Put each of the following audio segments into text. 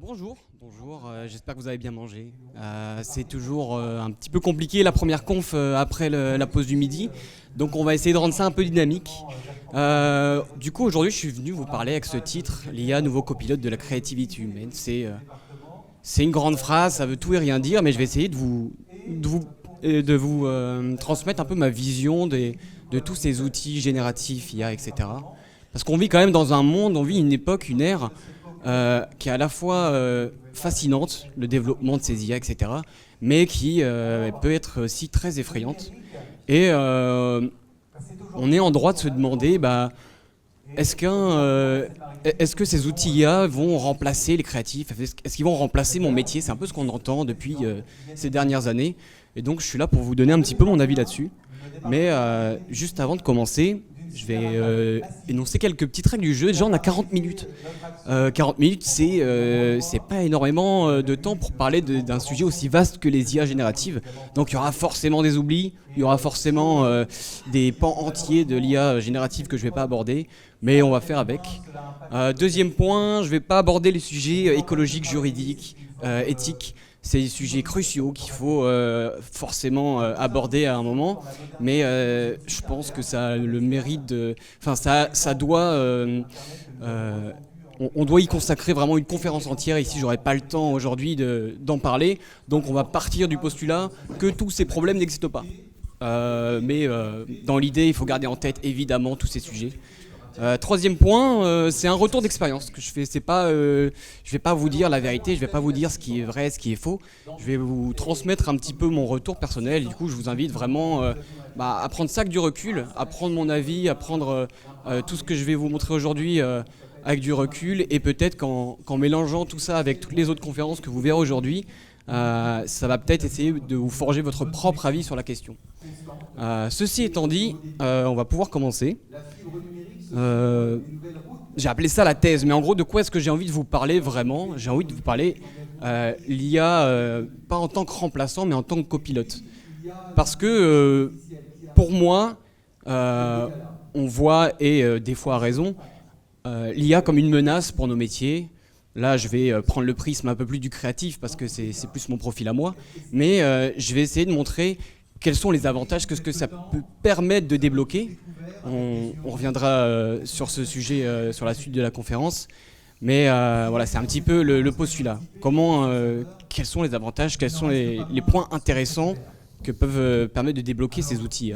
Bonjour, j'espère que vous avez bien mangé. C'est toujours un petit peu compliqué la première conf après la pause du midi, donc on va essayer de rendre ça un peu dynamique. Du coup aujourd'hui je suis venu vous parler avec ce titre, l'IA nouveau copilote de la créativité humaine. C'est une grande phrase, ça veut tout et rien dire, mais je vais essayer de vous transmettre un peu ma vision de tous ces outils génératifs, IA, etc. Parce qu'on vit quand même dans un monde, on vit une époque, une ère qui est à la fois fascinante, le développement de ces IA, etc., mais qui peut être aussi très effrayante. Et on est en droit de se demander, est-ce que ces outils IA vont remplacer les créatifs? Est-ce qu'ils vont remplacer mon métier? C'est un peu ce qu'on entend depuis ces dernières années. Et donc je suis là pour vous donner un petit peu mon avis là-dessus. Mais juste avant de commencer, je vais énoncer quelques petites règles du jeu. Déjà, on a 40 minutes. 40 minutes, c'est pas énormément de temps pour parler d'un sujet aussi vaste que les IA génératives. Donc il y aura forcément des oublis, il y aura forcément des pans entiers de l'IA générative que je vais pas aborder, mais on va faire avec. Deuxième point, je vais pas aborder les sujets écologiques, juridiques, éthiques. C'est des sujets cruciaux qu'il faut forcément aborder à un moment, mais je pense que ça a le mérite de... Enfin, ça doit... on doit y consacrer vraiment une conférence entière. Ici, j'aurais pas le temps aujourd'hui d'en parler, donc on va partir du postulat que tous ces problèmes n'existent pas. Mais dans l'idée, il faut garder en tête évidemment tous ces sujets. Troisième point, c'est un retour d'expérience que je fais. Je vais pas vous dire la vérité, je vais pas vous dire ce qui est vrai, ce qui est faux. Je vais vous transmettre un petit peu mon retour personnel. Du coup, je vous invite vraiment à prendre ça avec du recul, à prendre mon avis, à prendre tout ce que je vais vous montrer aujourd'hui avec du recul, et peut-être qu'en mélangeant tout ça avec toutes les autres conférences que vous verrez aujourd'hui, ça va peut-être essayer de vous forger votre propre avis sur la question. Ceci étant dit, on va pouvoir commencer. Euh, j'ai appelé ça la thèse, mais en gros, de quoi est-ce que j'ai envie de vous parler vraiment? J'ai envie de vous parler l'IA, pas en tant que remplaçant, mais en tant que copilote. Parce que pour moi, on voit, et des fois à raison, l'IA comme une menace pour nos métiers. Là, je vais prendre le prisme un peu plus du créatif, parce que c'est plus mon profil à moi, mais je vais essayer de montrer quels sont les avantages, qu'est-ce que ça peut permettre de débloquer. On reviendra sur ce sujet sur la suite de la conférence. Mais voilà, c'est un petit peu le postulat. Quels sont les avantages, quels sont les points intéressants que peuvent permettre de débloquer ces outils.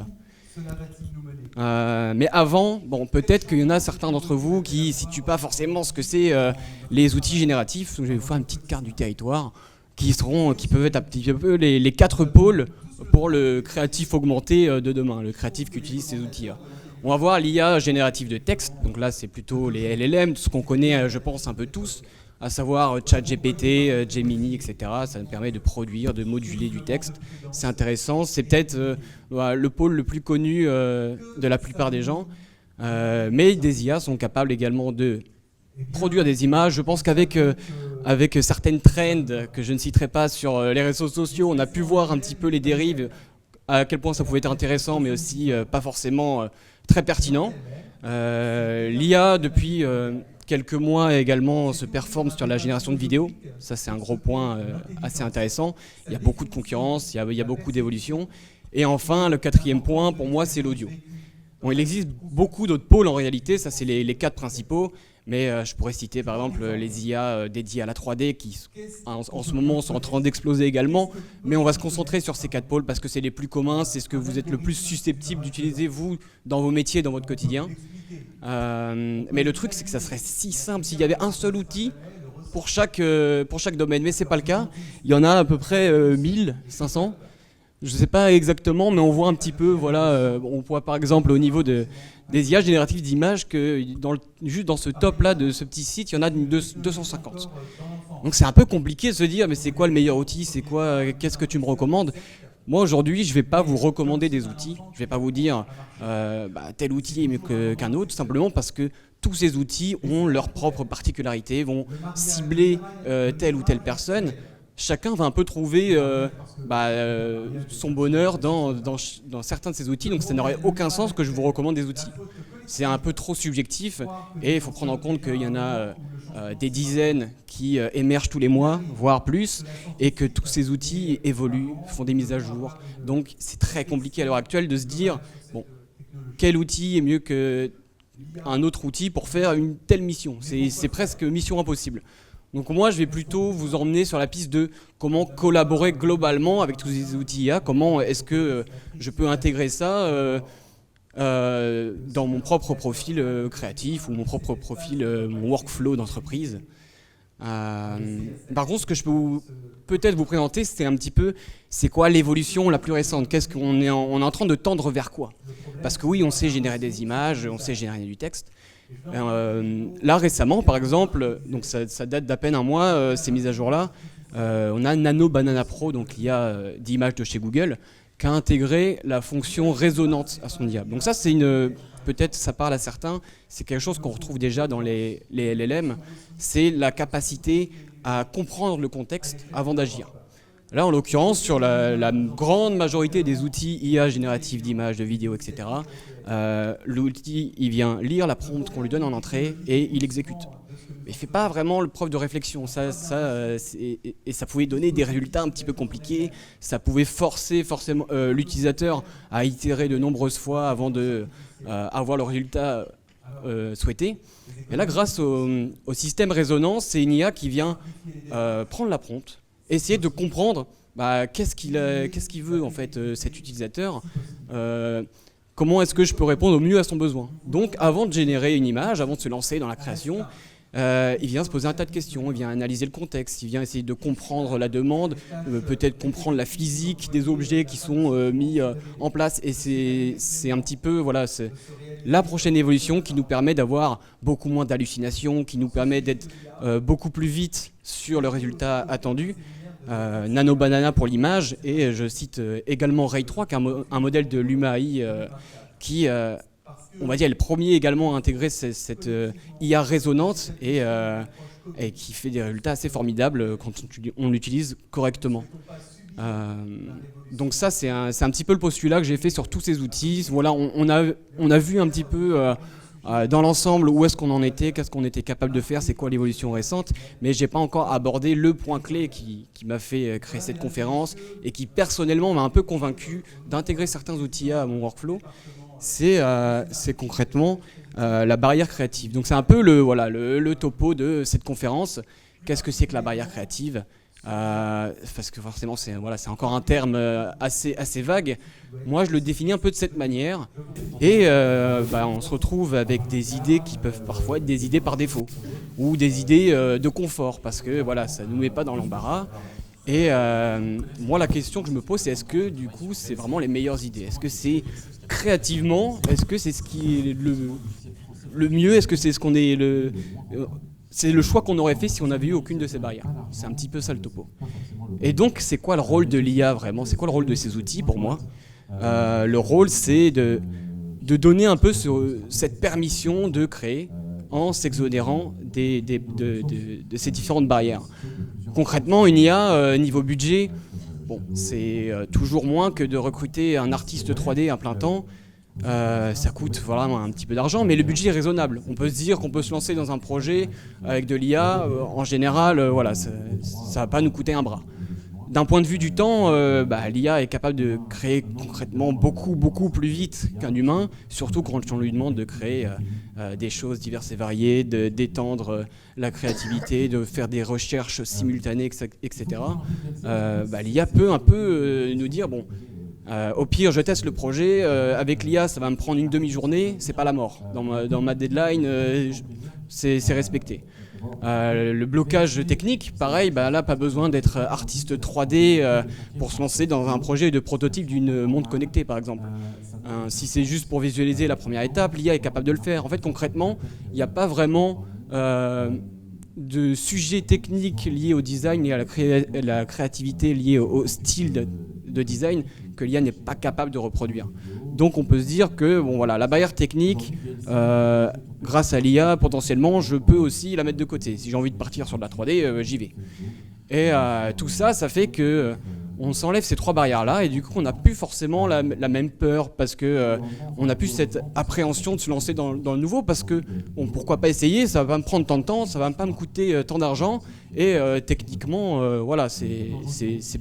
Mais avant, bon, peut-être qu'il y en a certains d'entre vous qui ne situent pas forcément ce que c'est les outils génératifs. Donc, je vais vous faire une petite carte du territoire qui peuvent être un petit peu les quatre pôles pour le créatif augmenté de demain, le créatif qui utilise ces outils. On va voir l'IA générative de texte, donc là c'est plutôt les LLM, tout ce qu'on connaît je pense un peu tous, à savoir ChatGPT, Gemini, etc. Ça nous permet de produire, de moduler du texte. C'est intéressant, c'est peut-être le pôle le plus connu de la plupart des gens, mais des IA sont capables également de produire des images. Je pense qu'avec avec certaines trends que je ne citerai pas sur les réseaux sociaux, on a pu voir un petit peu les dérives, à quel point ça pouvait être intéressant, mais aussi pas forcément très pertinent. L'IA, depuis quelques mois également, se performe sur la génération de vidéos. Ça, c'est un gros point assez intéressant. Il y a beaucoup de concurrence, il y a beaucoup d'évolution. Et enfin, le quatrième point, pour moi, c'est l'audio. Bon, il existe beaucoup d'autres pôles en réalité, ça c'est les quatre principaux, mais je pourrais citer par exemple les IA dédiées à la 3D qui en ce moment sont en train d'exploser également, mais on va se concentrer sur ces quatre pôles parce que c'est les plus communs, c'est ce que vous êtes le plus susceptible d'utiliser vous dans vos métiers, dans votre quotidien. Mais le truc c'est que ça serait si simple s'il y avait un seul outil pour chaque domaine, mais c'est pas le cas. Il y en a à peu près 1500. Je ne sais pas exactement, mais on voit un petit peu, voilà, on voit par exemple au niveau des IA génératives d'images que juste dans ce top-là de ce petit site, il y en a 250. Donc c'est un peu compliqué de se dire, mais c'est quoi le meilleur outil, qu'est-ce que tu me recommandes? Moi aujourd'hui, je ne vais pas vous recommander des outils, je ne vais pas vous dire tel outil est mieux qu'un autre, tout simplement parce que tous ces outils ont leurs propres particularités, vont cibler telle ou telle personne. Chacun va un peu trouver son bonheur dans certains de ces outils, donc ça n'aurait aucun sens que je vous recommande des outils. c'est un peu trop subjectif et il faut prendre en compte qu'il y en a des dizaines qui émergent tous les mois, voire plus, et que tous ces outils évoluent, font des mises à jour. Donc c'est très compliqué à l'heure actuelle de se dire, bon, quel outil est mieux qu'un autre outil pour faire une telle mission. C'est presque mission impossible. Donc moi, je vais plutôt vous emmener sur la piste de comment collaborer globalement avec tous ces outils IA, comment est-ce que je peux intégrer ça dans mon propre profil créatif ou mon propre profil, mon workflow d'entreprise. Par contre, ce que je peux peut-être vous présenter, c'est un petit peu, c'est quoi l'évolution la plus récente? Qu'est-ce qu'on est on est en train de tendre vers quoi? Parce que oui, on sait générer des images, on sait générer du texte. Là, récemment, par exemple, donc ça date d'à peine un mois, ces mises à jour-là, on a Nano Banana Pro, donc l'IA d'image de chez Google, qui a intégré la fonction résonante à son IA. Donc ça, c'est peut-être ça parle à certains, c'est quelque chose qu'on retrouve déjà dans les LLM, c'est la capacité à comprendre le contexte avant d'agir. Là, en l'occurrence, sur la grande majorité des outils IA génératifs d'images, de vidéos, etc., l'outil, il vient lire la prompt qu'on lui donne en entrée et il exécute. Il ne fait pas vraiment le preuve de réflexion. Et ça pouvait donner des résultats un petit peu compliqués. Ça pouvait forcer forcément l'utilisateur à itérer de nombreuses fois avant d'avoir le résultat souhaité. Et là, grâce au système résonance, c'est une IA qui vient prendre la prompt, essayer de comprendre qu'est-ce qu'il veut en fait cet utilisateur. Comment est-ce que je peux répondre au mieux à son besoin? Donc avant de générer une image, avant de se lancer dans la création, il vient se poser un tas de questions, il vient analyser le contexte, il vient essayer de comprendre la demande, peut-être comprendre la physique des objets qui sont mis en place. Et c'est un petit peu c'est la prochaine évolution qui nous permet d'avoir beaucoup moins d'hallucinations, qui nous permet d'être beaucoup plus vite sur le résultat attendu. Nano Banana pour l'image, et je cite également Ray 3, qui est un modèle de l'UMAI qui, on va dire, est le premier également à intégrer cette IA résonante et qui fait des résultats assez formidables quand on l'utilise correctement. Donc ça, c'est un petit peu le postulat que j'ai fait sur tous ces outils. Voilà, on a vu un petit peu dans l'ensemble où est-ce qu'on en était, qu'est-ce qu'on était capable de faire, c'est quoi l'évolution récente, mais j'ai pas encore abordé le point clé qui m'a fait créer cette conférence et qui personnellement m'a un peu convaincu d'intégrer certains outils à mon workflow. C'est concrètement la barrière créative. Donc c'est un peu le topo de cette conférence. Qu'est-ce que c'est que la barrière créative? Parce que forcément c'est encore un terme assez vague. Moi je le définis un peu de cette manière et on se retrouve avec des idées qui peuvent parfois être des idées par défaut ou des idées de confort parce que ça ne nous met pas dans l'embarras. Et moi la question que je me pose, c'est est-ce que du coup c'est vraiment les meilleures idées? Est-ce que c'est créativement, est-ce que c'est ce qui est le mieux? Est-ce que c'est ce qu'on est c'est le choix qu'on aurait fait si on n'avait eu aucune de ces barrières. C'est un petit peu ça le topo. Et donc, c'est quoi le rôle de l'IA vraiment? C'est quoi le rôle de ces outils pour moi? Le rôle, c'est de donner un peu cette permission de créer en s'exonérant de ces différentes barrières. Concrètement, une IA, niveau budget, c'est toujours moins que de recruter un artiste 3D à plein temps. Ça coûte un petit peu d'argent, mais le budget est raisonnable. On peut se dire qu'on peut se lancer dans un projet avec de l'IA. En général, ça ne va pas nous coûter un bras. D'un point de vue du temps, l'IA est capable de créer concrètement beaucoup plus vite qu'un humain, surtout quand on lui demande de créer des choses diverses et variées, d'étendre la créativité, de faire des recherches simultanées, etc. L'IA peut un peu nous dire, au pire, je teste le projet. Avec l'IA, ça va me prendre une demi-journée. C'est pas la mort. Dans ma deadline, c'est respecté. Le blocage technique, pareil, là, pas besoin d'être artiste 3D pour se lancer dans un projet de prototype d'une montre connectée, par exemple. Si c'est juste pour visualiser la première étape, l'IA est capable de le faire. En fait, concrètement, il n'y a pas vraiment de sujet technique lié au design et à la créativité liée au style de design que l'IA n'est pas capable de reproduire. Donc on peut se dire que la barrière technique, grâce à l'IA, potentiellement, je peux aussi la mettre de côté. Si j'ai envie de partir sur de la 3D, j'y vais. Et tout ça, ça fait que on s'enlève ces 3 barrières-là et du coup on n'a plus forcément la même peur parce que on n'a plus cette appréhension de se lancer dans le nouveau parce que pourquoi pas essayer, ça va pas me prendre tant de temps, ça va pas me coûter tant d'argent et techniquement voilà, c'est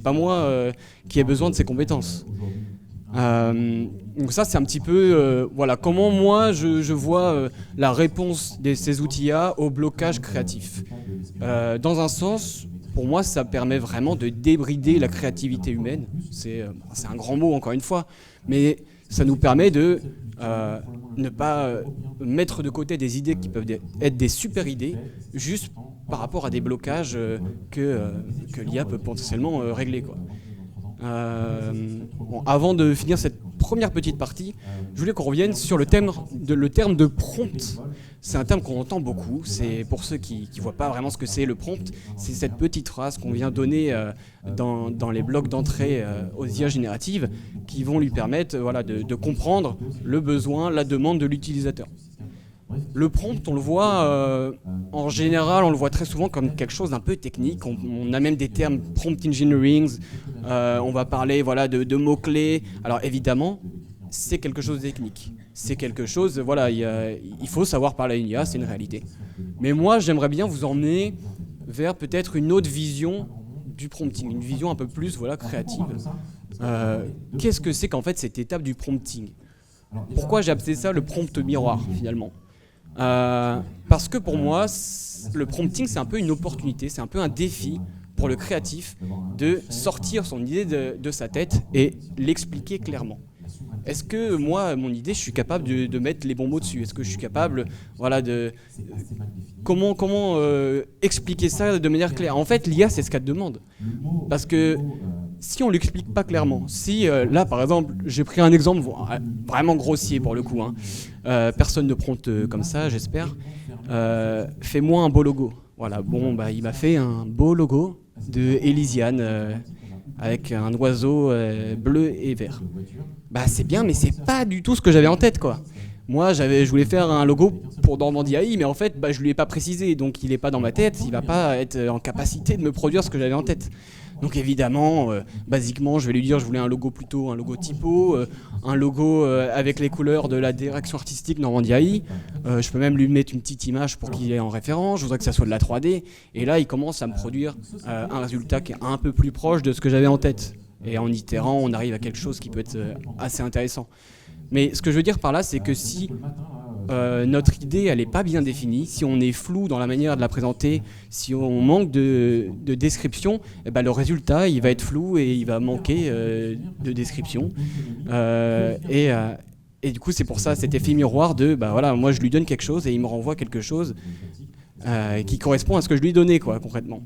pas moi qui ai besoin de ces compétences. Donc ça c'est un petit peu voilà comment moi je vois la réponse de ces outils-là au blocage créatif. Dans un sens, pour moi ça permet vraiment de débrider la créativité humaine. C'est un grand mot encore une fois, mais ça nous permet de ne pas mettre de côté des idées qui peuvent être des super idées juste par rapport à des blocages que l'IA peut potentiellement régler, quoi. Bon, avant de finir cette première petite partie, je voulais qu'on revienne sur le terme de prompt. C'est un terme qu'on entend beaucoup. C'est pour ceux qui ne voient pas vraiment ce que c'est le prompt. C'est cette petite phrase qu'on vient donner dans les blocs d'entrée aux IA génératives qui vont lui permettre voilà, de comprendre le besoin, la demande de l'utilisateur. Le prompt, on le voit en général, on le voit très souvent comme quelque chose d'un peu technique. On a même des termes prompt engineering. On va parler voilà, de mots-clés. Alors évidemment, c'est quelque chose de technique. C'est quelque chose, voilà, il faut savoir parler à une IA, c'est une réalité. Mais moi, j'aimerais bien vous emmener vers peut-être une autre vision du prompting, une vision un peu plus voilà, créative. Qu'est-ce que c'est qu'en fait cette étape du prompting ? Pourquoi j'ai appelé ça le prompt miroir finalement ? Parce que pour moi, le prompting, c'est un peu une opportunité, c'est un peu un défi pour le créatif de sortir son idée de sa tête et l'expliquer clairement. Est-ce que moi, mon idée, je suis capable de mettre les bons mots dessus ? Est-ce que je suis capable voilà, de... Comment expliquer ça de manière claire ? En fait, l'IA, c'est ce qu'elle demande. Parce que si on ne l'explique pas clairement, si là, par exemple, j'ai pris un exemple vraiment grossier pour le coup, hein. Personne ne prompte comme ça, j'espère. Fais-moi un beau logo. Voilà, bon, bah, il m'a fait un beau logo de Elysiane avec un oiseau bleu et vert. Bah c'est bien, mais c'est pas du tout ce que j'avais en tête, quoi. Moi, je voulais faire un logo pour Normandie AI, mais en fait, bah, je lui ai pas précisé, donc il est pas dans ma tête, il va pas être en capacité de me produire ce que j'avais en tête. Donc évidemment, basiquement, je vais lui dire, je voulais un logo plutôt, un logo typo, un logo avec les couleurs de la direction artistique Normandie AI. Je peux même lui mettre une petite image pour qu'il ait en référence, je voudrais que ça soit de la 3D. Et là, il commence à me produire un résultat qui est un peu plus proche de ce que j'avais en tête. Et en itérant, on arrive à quelque chose qui peut être assez intéressant. Mais ce que je veux dire par là, c'est que si notre idée elle n'est pas bien définie, si on est flou dans la manière de la présenter, si on manque de description, eh ben, le résultat il va être flou et il va manquer de description. Et du coup, c'est pour ça cet effet miroir de bah, voilà, moi je lui donne quelque chose et il me renvoie quelque chose qui correspond à ce que je lui ai donné, quoi, concrètement.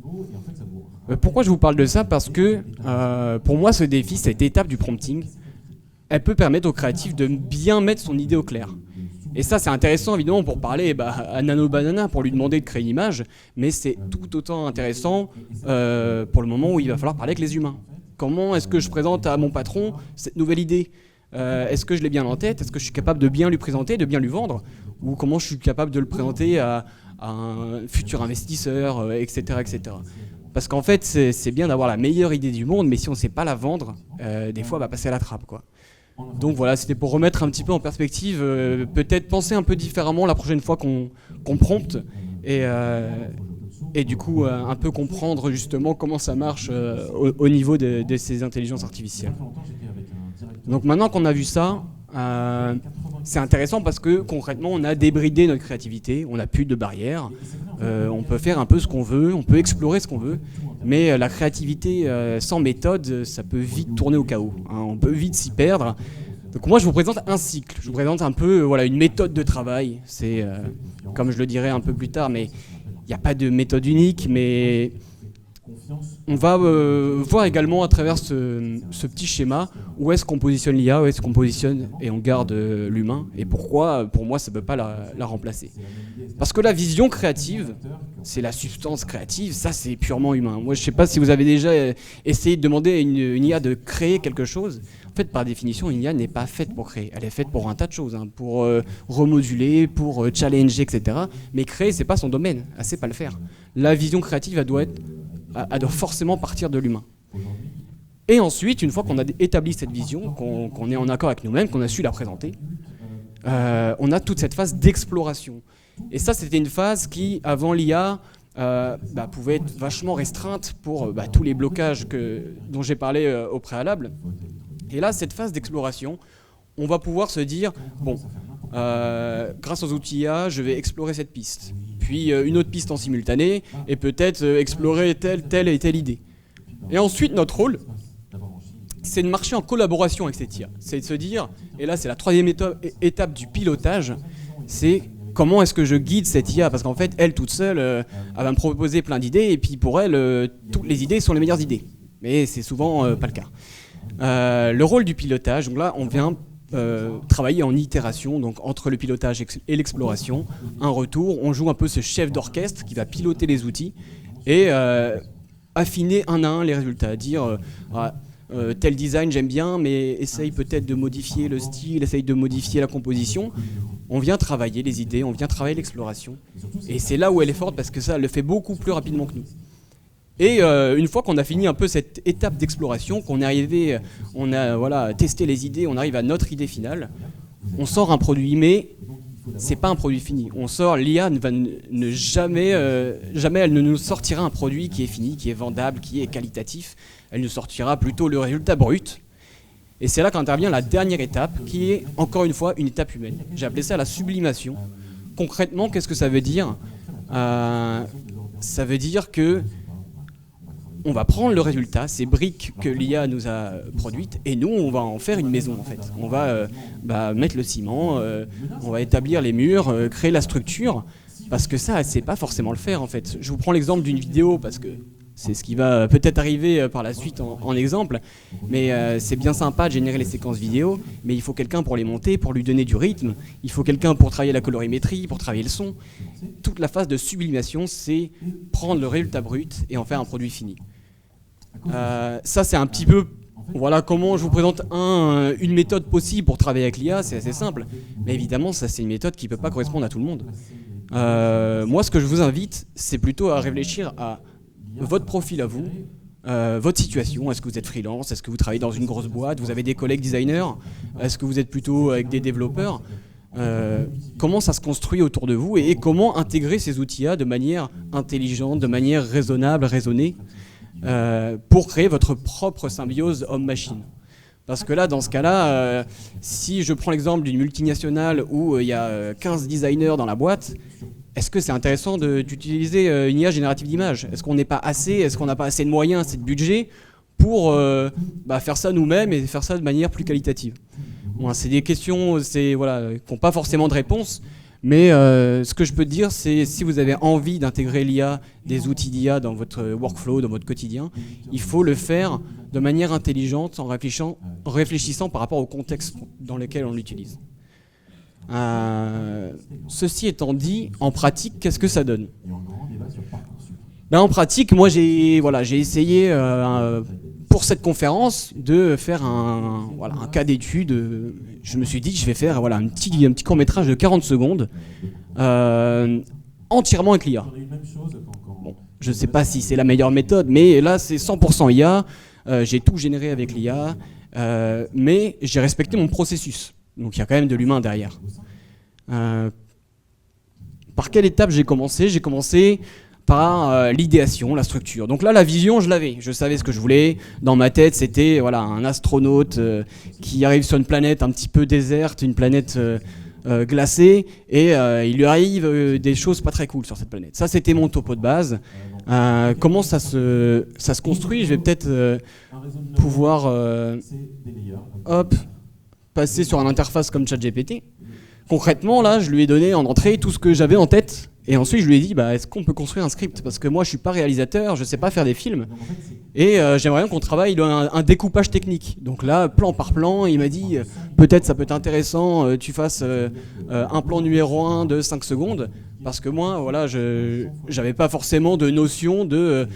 Pourquoi je vous parle de ça ? Parce que pour moi, ce défi, cette étape du prompting, elle peut permettre au créatif de bien mettre son idée au clair. Et ça, c'est intéressant, évidemment, pour parler à Nano Banana, pour lui demander de créer une image, mais c'est tout autant intéressant pour le moment où il va falloir parler avec les humains. Comment est-ce que je présente à mon patron cette nouvelle idée ? Est-ce que je l'ai bien en tête ? Est-ce que je suis capable de bien lui présenter, de bien lui vendre ? Ou comment je suis capable de le présenter à un futur investisseur, etc., etc. Parce qu'en fait, c'est bien d'avoir la meilleure idée du monde, mais si on ne sait pas la vendre, des fois, on va passer à la trappe, quoi. Donc voilà, c'était pour remettre un petit peu en perspective, peut-être penser un peu différemment la prochaine fois qu'on prompte, et du coup, un peu comprendre justement comment ça marche au niveau de ces intelligences artificielles. Donc maintenant qu'on a vu ça, c'est intéressant parce que concrètement on a débridé notre créativité, on n'a plus de barrières, on peut faire un peu ce qu'on veut, on peut explorer ce qu'on veut, mais la créativité sans méthode, ça peut vite tourner au chaos, hein, on peut vite s'y perdre. Donc moi je vous présente un cycle, je vous présente un peu voilà, une méthode de travail, c'est comme je le dirai un peu plus tard, mais il n'y a pas de méthode unique, mais on va voir également à travers ce petit schéma où est-ce qu'on positionne l'IA, où est-ce qu'on positionne et on garde l'humain, et pourquoi, pour moi, ça ne peut pas la remplacer. Parce que la vision créative, c'est la substance créative, ça c'est purement humain. Moi je ne sais pas si vous avez déjà essayé de demander à une IA de créer quelque chose. En fait, par définition, une IA n'est pas faite pour créer, elle est faite pour un tas de choses, hein, pour remoduler, pour challenger, etc. Mais créer, c'est pas son domaine, elle ne sait pas le faire. La vision créative, elle doit forcément partir de l'humain. Et ensuite, une fois qu'on a établi cette vision, qu'on est en accord avec nous-mêmes, qu'on a su la présenter, on a toute cette phase d'exploration. Et ça, c'était une phase qui, avant l'IA, pouvait être vachement restreinte pour tous les blocages dont j'ai parlé au préalable. Et là, cette phase d'exploration, on va pouvoir se dire, bon, grâce aux outils IA, je vais explorer cette piste, puis une autre piste en simultané, et peut-être explorer telle et telle idée. Et ensuite, notre rôle, c'est de marcher en collaboration avec cette IA. C'est de se dire, et là c'est la troisième étape du pilotage, c'est comment est-ce que je guide cette IA, parce qu'en fait, elle toute seule, elle va me proposer plein d'idées, et puis pour elle, toutes les idées sont les meilleures idées. Mais c'est souvent pas le cas. Le rôle du pilotage, donc là on vient travailler en itération, donc entre le pilotage et l'exploration, un retour, on joue un peu ce chef d'orchestre qui va piloter les outils et affiner un à un les résultats, dire tel design j'aime bien, mais essaye peut-être de modifier le style, essaye de modifier la composition. On vient travailler les idées, on vient travailler l'exploration, et c'est là où elle est forte parce que ça, elle le fait beaucoup plus rapidement que nous. Et une fois qu'on a fini un peu cette étape d'exploration, qu'on est arrivé, on a testé les idées, on arrive à notre idée finale, on sort un produit, mais c'est pas un produit fini. On sort, l'IA jamais elle ne nous sortira un produit qui est fini, qui est vendable, qui est qualitatif. Elle nous sortira plutôt le résultat brut. Et c'est là qu'intervient la dernière étape, qui est encore une fois une étape humaine. J'ai appelé ça la sublimation. Concrètement, qu'est-ce que ça veut dire ? Ça veut dire que on va prendre le résultat, ces briques que l'IA nous a produites, et nous, on va en faire une maison, en fait. On va mettre le ciment, on va établir les murs, créer la structure, parce que ça, elle ne sait pas forcément le faire, en fait. Je vous prends l'exemple d'une vidéo, parce que c'est ce qui va peut-être arriver par la suite en exemple, mais c'est bien sympa de générer les séquences vidéo, mais il faut quelqu'un pour les monter, pour lui donner du rythme, il faut quelqu'un pour travailler la colorimétrie, pour travailler le son. Toute la phase de sublimation, c'est prendre le résultat brut et en faire un produit fini. Ça, c'est un petit peu, voilà comment je vous présente une méthode possible pour travailler avec l'IA, c'est assez simple. Mais évidemment, ça, c'est une méthode qui ne peut pas correspondre à tout le monde. Moi, ce que je vous invite, c'est plutôt à réfléchir à votre profil à vous, votre situation. Est-ce que vous êtes freelance? Est-ce que vous travaillez dans une grosse boîte? Vous avez des collègues designers? Est-ce que vous êtes plutôt avec des développeurs? Comment ça se construit autour de vous et comment intégrer ces outils-là de manière intelligente, de manière raisonnable, raisonnée, pour créer votre propre symbiose homme-machine. Parce que là, dans ce cas-là, si je prends l'exemple d'une multinationale où il y a 15 designers dans la boîte, est-ce que c'est intéressant d'utiliser une IA générative d'images? Est-ce qu'on n'est pas assez, est-ce qu'on n'a pas assez de moyens, assez de budget pour faire ça nous-mêmes et faire ça de manière plus qualitative? Bon, c'est des questions qui n'ont pas forcément de réponse. Mais ce que je peux te dire, c'est si vous avez envie d'intégrer l'IA, des outils d'IA dans votre workflow, dans votre quotidien, il faut le faire de manière intelligente, en réfléchissant par rapport au contexte dans lequel on l'utilise. Ceci étant dit, en pratique, qu'est-ce que ça donne ? En pratique, moi j'ai essayé pour cette conférence de faire un cas d'étude. Je me suis dit que je vais faire un petit court-métrage de 40 secondes entièrement avec l'IA. Bon, je ne sais pas si c'est la meilleure méthode, mais là c'est 100% IA. J'ai tout généré avec l'IA, mais j'ai respecté mon processus. Donc il y a quand même de l'humain derrière. Par quelle étape j'ai commencé ? J'ai commencé par l'idéation, la structure. Donc là, la vision, je l'avais. Je savais ce que je voulais. Dans ma tête, c'était un astronaute qui arrive sur une planète un petit peu déserte, une planète glacée, et il lui arrive des choses pas très cool sur cette planète. Ça, c'était mon topo de base. Comment ça se construit ? Je vais peut-être pouvoir passer sur une interface comme ChatGPT. Concrètement, là, je lui ai donné en entrée tout ce que j'avais en tête. Et ensuite, je lui ai dit, est-ce qu'on peut construire un script ? Parce que moi, je suis pas réalisateur, je sais pas faire des films. Et j'aimerais bien qu'on travaille un découpage technique. Donc là, plan par plan, il m'a dit, peut-être ça peut être intéressant, tu fasses un plan numéro 1 de 5 secondes. Parce que moi, je n'avais pas forcément de notion de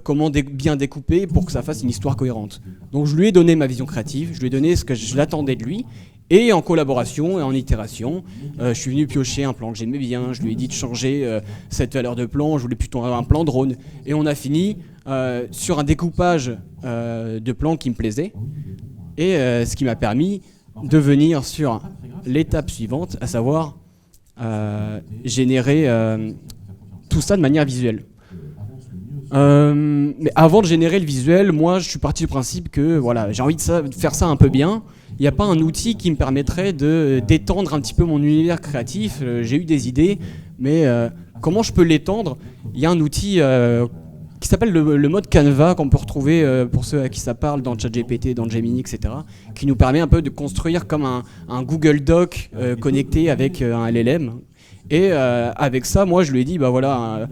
comment bien découper pour que ça fasse une histoire cohérente. Donc je lui ai donné ma vision créative, je lui ai donné ce que je l'attendais de lui. Et en collaboration et en itération, je suis venu piocher un plan que j'aimais bien, je lui ai dit de changer cette valeur de plan, je voulais plutôt avoir un plan drone. Et on a fini sur un découpage de plans qui me plaisait, et ce qui m'a permis de venir sur l'étape suivante, à savoir générer tout ça de manière visuelle. Mais avant de générer le visuel, moi je suis parti du principe que voilà, j'ai envie de faire ça un peu bien. Il n'y a pas un outil qui me permettrait d'étendre un petit peu mon univers créatif. J'ai eu des idées, mais comment je peux l'étendre? Il y a un outil qui s'appelle le mode Canva, qu'on peut retrouver pour ceux à qui ça parle dans ChatGPT, dans Gemini, etc., qui nous permet un peu de construire comme un Google Doc connecté avec un LLM. Et avec ça, moi je lui ai dit, bah voilà,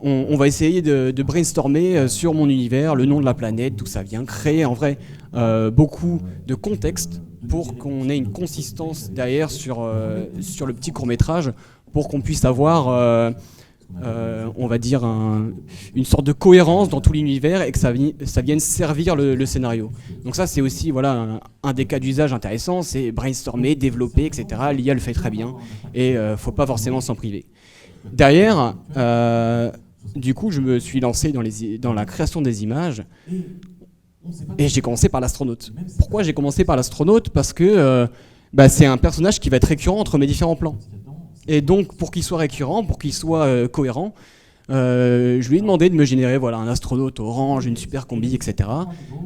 on va essayer de brainstormer sur mon univers, le nom de la planète, d'où ça vient, créer en vrai beaucoup de contexte pour qu'on ait une consistance derrière sur le petit court-métrage, pour qu'on puisse avoir, on va dire, une sorte de cohérence dans tout l'univers et que ça vienne servir le scénario. Donc ça, c'est aussi voilà, un des cas d'usage intéressants, c'est brainstormer, développer, etc. L'IA le fait très bien et faut pas forcément s'en priver. Derrière, du coup, je me suis lancé dans la création des images et j'ai commencé par l'astronaute. Pourquoi j'ai commencé par l'astronaute? Parce que c'est un personnage qui va être récurrent entre mes différents plans. Et donc, pour qu'il soit récurrent, pour qu'il soit cohérent, je lui ai demandé de me générer voilà, un astronaute orange, une super combi, etc.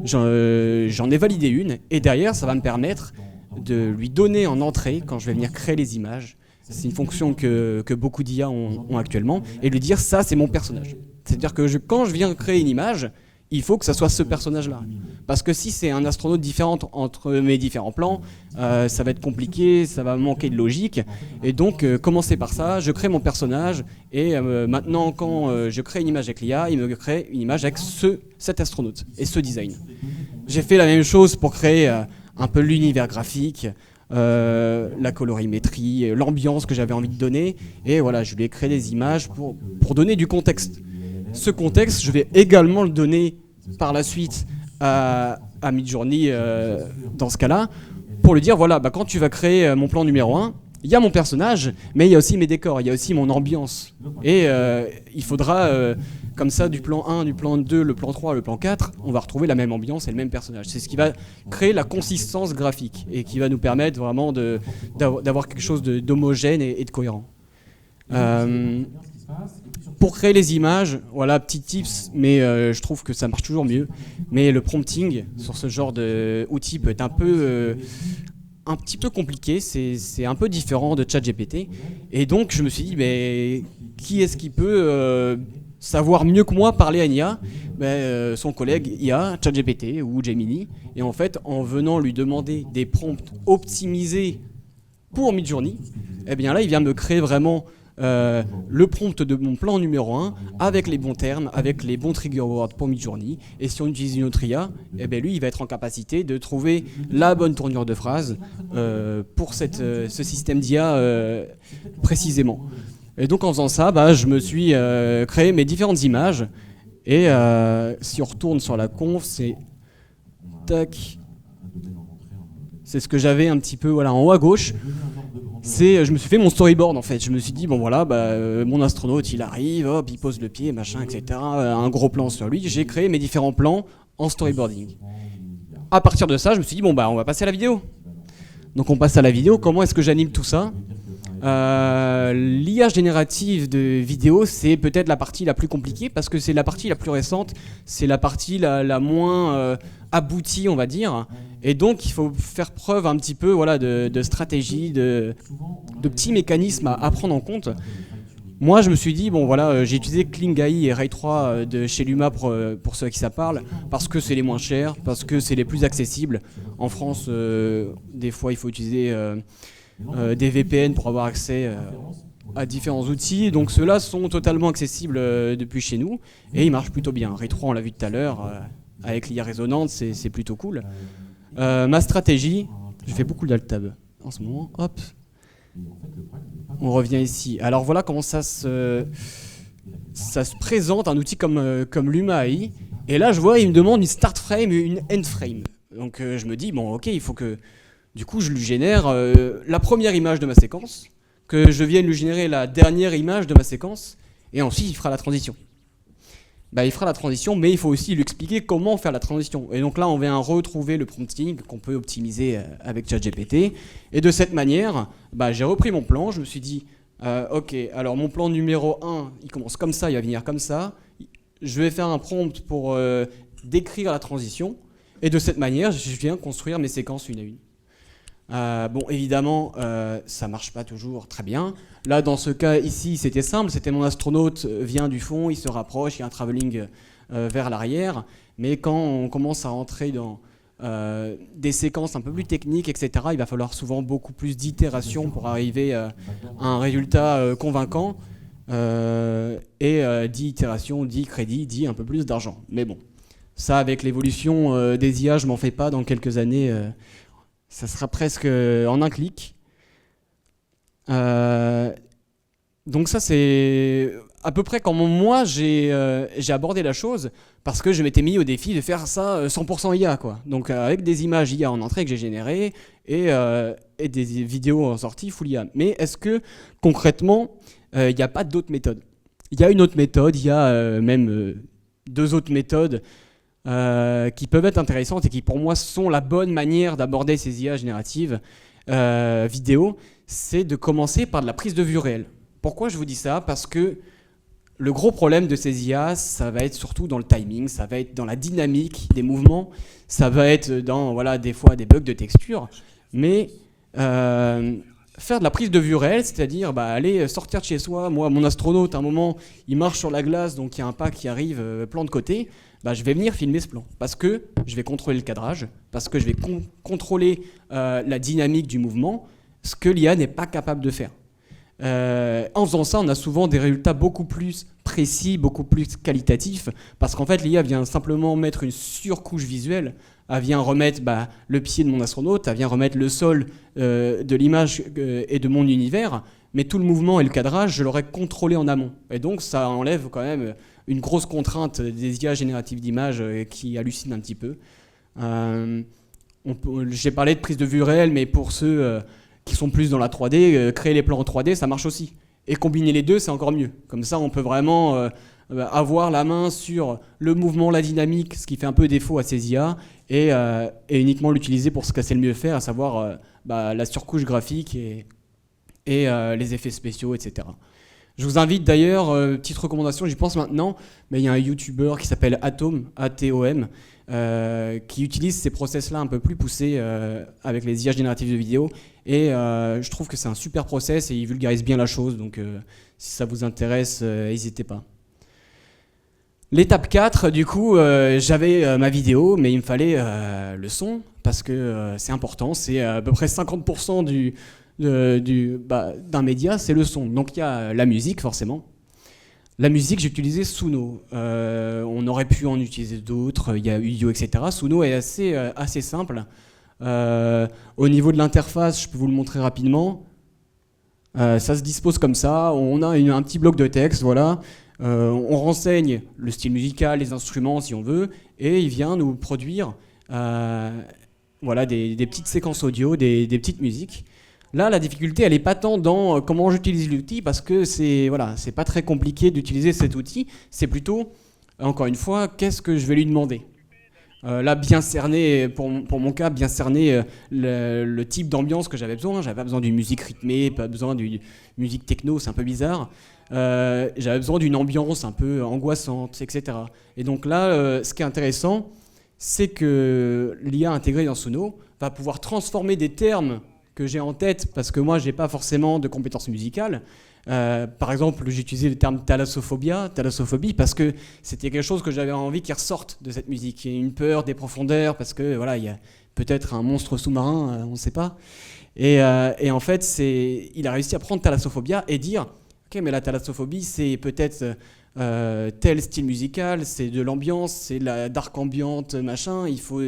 J'en ai validé une, et derrière, ça va me permettre de lui donner en entrée, quand je vais venir créer les images, c'est une fonction que beaucoup d'IA ont actuellement, et lui dire ça, c'est mon personnage. C'est-à-dire que quand je viens créer une image, il faut que ça soit ce personnage-là. Parce que si c'est un astronaute différent entre mes différents plans, ça va être compliqué, ça va manquer de logique. Et donc, commencer par ça, je crée mon personnage, et maintenant, quand je crée une image avec l'IA, il me crée une image avec cet astronaute et ce design. J'ai fait la même chose pour créer un peu l'univers graphique, la colorimétrie, l'ambiance que j'avais envie de donner, et voilà, je lui ai créé des images pour donner du contexte. Ce contexte, je vais également le donner par la suite à Midjourney dans ce cas-là, pour lui dire, voilà, quand tu vas créer mon plan numéro 1, il y a mon personnage, mais il y a aussi mes décors, il y a aussi mon ambiance. Et il faudra, comme ça, du plan 1, du plan 2, le plan 3, le plan 4, on va retrouver la même ambiance et le même personnage. C'est ce qui va créer la consistance graphique et qui va nous permettre vraiment d'avoir quelque chose d'homogène et de cohérent. Pour créer les images, voilà, petit tips, mais je trouve que ça marche toujours mieux. Mais le prompting sur ce genre d'outil peut être un petit peu compliqué, c'est un peu différent de ChatGPT. Et donc je me suis dit, mais qui est-ce qui peut savoir mieux que moi parler à une IA? Son collègue IA, ChatGPT ou Gemini. Et en fait, en venant lui demander des prompts optimisés pour Midjourney, eh bien là, il vient me créer vraiment le prompt de mon plan numéro 1 avec les bons termes, avec les bons trigger words pour Midjourney. Et si on utilise une autre IA, eh bien lui il va être en capacité de trouver la bonne tournure de phrase pour ce système d'IA précisément. Et donc en faisant ça, je me suis créé mes différentes images. Et si on retourne sur la conf, c'est ce que j'avais un petit peu voilà, en haut à gauche. Je me suis fait mon storyboard en fait. Je me suis dit, bon voilà, mon astronaute il arrive, hop, il pose le pied, machin, etc. Un gros plan sur lui. J'ai créé mes différents plans en storyboarding. À partir de ça, je me suis dit, bon on va passer à la vidéo. Donc on passe à la vidéo. Comment est-ce que j'anime tout ça? L'IA générative de vidéo, c'est peut-être la partie la plus compliquée parce que c'est la partie la plus récente, c'est la partie la moins aboutie, on va dire. Et donc, il faut faire preuve un petit peu voilà, de stratégie, de petits mécanismes à prendre en compte. Moi, je me suis dit, bon voilà, j'ai utilisé Kling.ai et Ray 3 de chez Luma pour ceux à qui ça parle, parce que c'est les moins chers, parce que c'est les plus accessibles. En France, des fois, il faut utiliser des VPN pour avoir accès à différents outils. Donc ceux-là sont totalement accessibles depuis chez nous, et ils marchent plutôt bien. Ray 3, on l'a vu tout à l'heure, avec l'IA résonante, c'est plutôt cool. Ma stratégie, je fais beaucoup d'alt-tab en ce moment, hop, on revient ici. Alors voilà comment ça se présente, un outil comme Luma AI, et là je vois, il me demande une start frame et une end frame. Donc je me dis, bon ok, il faut que, du coup je lui génère la première image de ma séquence, que je vienne lui générer la dernière image de ma séquence, et ensuite il fera la transition. bah, il fera la transition, mais il faut aussi lui expliquer comment faire la transition. Et donc là, on vient retrouver le prompting qu'on peut optimiser avec ChatGPT. Et de cette manière, bah, j'ai repris mon plan, je me suis dit, ok, alors mon plan numéro 1, il commence comme ça, il va venir comme ça. Je vais faire un prompt pour décrire la transition. Et de cette manière, je viens construire mes séquences une à une. Bon, évidemment, ça marche pas toujours très bien. Là, dans ce cas ici, c'était simple. C'était mon astronaute vient du fond, il se rapproche, il y a un travelling vers l'arrière. Mais quand on commence à rentrer dans des séquences un peu plus techniques, etc., il va falloir souvent beaucoup plus d'itérations pour arriver à un résultat convaincant. Et 10 itérations, 10 crédits, 10 un peu plus d'argent. Mais bon, ça, avec l'évolution des IA, je m'en fais pas. Dans quelques années, ça sera presque en un clic. Donc ça, c'est à peu près comment moi j'ai abordé la chose, parce que je m'étais mis au défi de faire ça 100% IA, quoi. Donc avec des images IA en entrée que j'ai générées et des vidéos en sortie full IA. Mais est-ce que concrètement, il n'y a pas d'autres méthodes? Il y a une autre méthode, il y a même 2 autres méthodes qui peuvent être intéressantes et qui pour moi sont la bonne manière d'aborder ces IA génératives vidéo. C'est de commencer par de la prise de vue réelle. Pourquoi je vous dis ça? Parce que le gros problème de ces IA, ça va être surtout dans le timing, ça va être dans la dynamique des mouvements, ça va être dans, voilà, des fois des bugs de texture, mais faire de la prise de vue réelle, c'est-à-dire aller sortir de chez soi. Moi, mon astronaute, à un moment, il marche sur la glace, donc il y a un pas qui arrive, plan de côté, je vais venir filmer ce plan, parce que je vais contrôler le cadrage, parce que je vais contrôler la dynamique du mouvement, ce que l'IA n'est pas capable de faire. En faisant ça, on a souvent des résultats beaucoup plus précis, beaucoup plus qualitatifs, parce qu'en fait, l'IA vient simplement mettre une surcouche visuelle. Elle vient remettre le pied de mon astronaute, elle vient remettre le sol de l'image et de mon univers, mais tout le mouvement et le cadrage, je l'aurais contrôlé en amont. Et donc, ça enlève quand même une grosse contrainte des IA génératives d'images qui hallucinent un petit peu. J'ai parlé de prise de vue réelle, mais pour ceux qui sont plus dans la 3D, créer les plans en 3D, ça marche aussi. Et combiner les deux, c'est encore mieux. Comme ça, on peut vraiment avoir la main sur le mouvement, la dynamique, ce qui fait un peu défaut à ces IA, et uniquement l'utiliser pour ce qu'elle sait le mieux faire, à savoir la surcouche graphique et les effets spéciaux, etc. Je vous invite d'ailleurs, petite recommandation, j'y pense maintenant, mais il y a un YouTuber qui s'appelle Atom, A-T-O-M, qui utilise ces process-là un peu plus poussés avec les IA génératives de vidéo. Et je trouve que c'est un super process et il vulgarise bien la chose. Donc si ça vous intéresse, n'hésitez pas. L'étape 4, du coup, j'avais ma vidéo, mais il me fallait le son, parce que c'est important. C'est à peu près 50% d'un média, c'est le son. Donc il y a la musique, forcément. La musique, j'ai utilisé Suno. On aurait pu en utiliser d'autres, il y a Udio, etc. Suno est assez simple. Au niveau de l'interface, je peux vous le montrer rapidement. Ça se dispose comme ça. On a un petit bloc de texte, voilà. On renseigne le style musical, les instruments si on veut, et il vient nous produire des petites séquences audio, des petites musiques. Là, la difficulté, elle n'est pas tant dans comment j'utilise l'outil, parce que c'est pas très compliqué d'utiliser cet outil. C'est plutôt, encore une fois, qu'est-ce que je vais lui demander. Là, bien cerner, pour mon cas, bien cerner le type d'ambiance que j'avais besoin. J'avais pas besoin d'une musique rythmée, pas besoin d'une musique techno, c'est un peu bizarre. J'avais besoin d'une ambiance un peu angoissante, etc. Et donc là, ce qui est intéressant, c'est que l'IA intégrée dans Suno va pouvoir transformer des termes que j'ai en tête, parce que moi, j'ai pas forcément de compétences musicales. Par exemple, j'ai utilisé le terme thalassophobie, parce que c'était quelque chose que j'avais envie qu'il ressorte de cette musique. Il y a une peur des profondeurs, parce que il y a peut-être un monstre sous-marin, on ne sait pas. Et en fait, il a réussi à prendre thalassophobia et dire, ok, mais la thalassophobie, c'est peut-être tel style musical, c'est de l'ambiance, c'est de la dark ambiante, machin. Il faut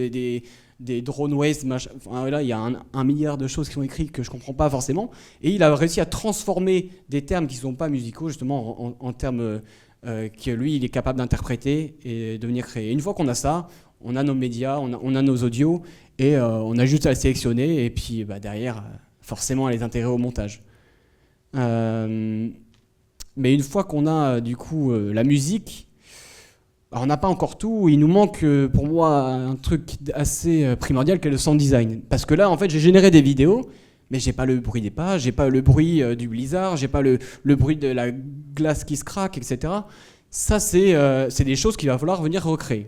des drone waste, machin. Enfin, là, il y a un milliard de choses qui sont écrites que je ne comprends pas forcément. Et il a réussi à transformer des termes qui ne sont pas musicaux, justement, en termes que lui, il est capable d'interpréter et de venir créer. Une fois qu'on a ça, on a nos médias, on a nos audios, et on a juste à les sélectionner, et puis derrière, forcément, à les intégrer au montage. Mais une fois qu'on a, du coup, la musique, Alors, on n'a pas encore tout, il nous manque pour moi un truc assez primordial qui est le sound design. Parce que là, en fait, j'ai généré des vidéos, mais j'ai pas le bruit des pages, j'ai pas le bruit du blizzard, j'ai pas le bruit de la glace qui se craque, etc. Ça, c'est des choses qu'il va falloir venir recréer.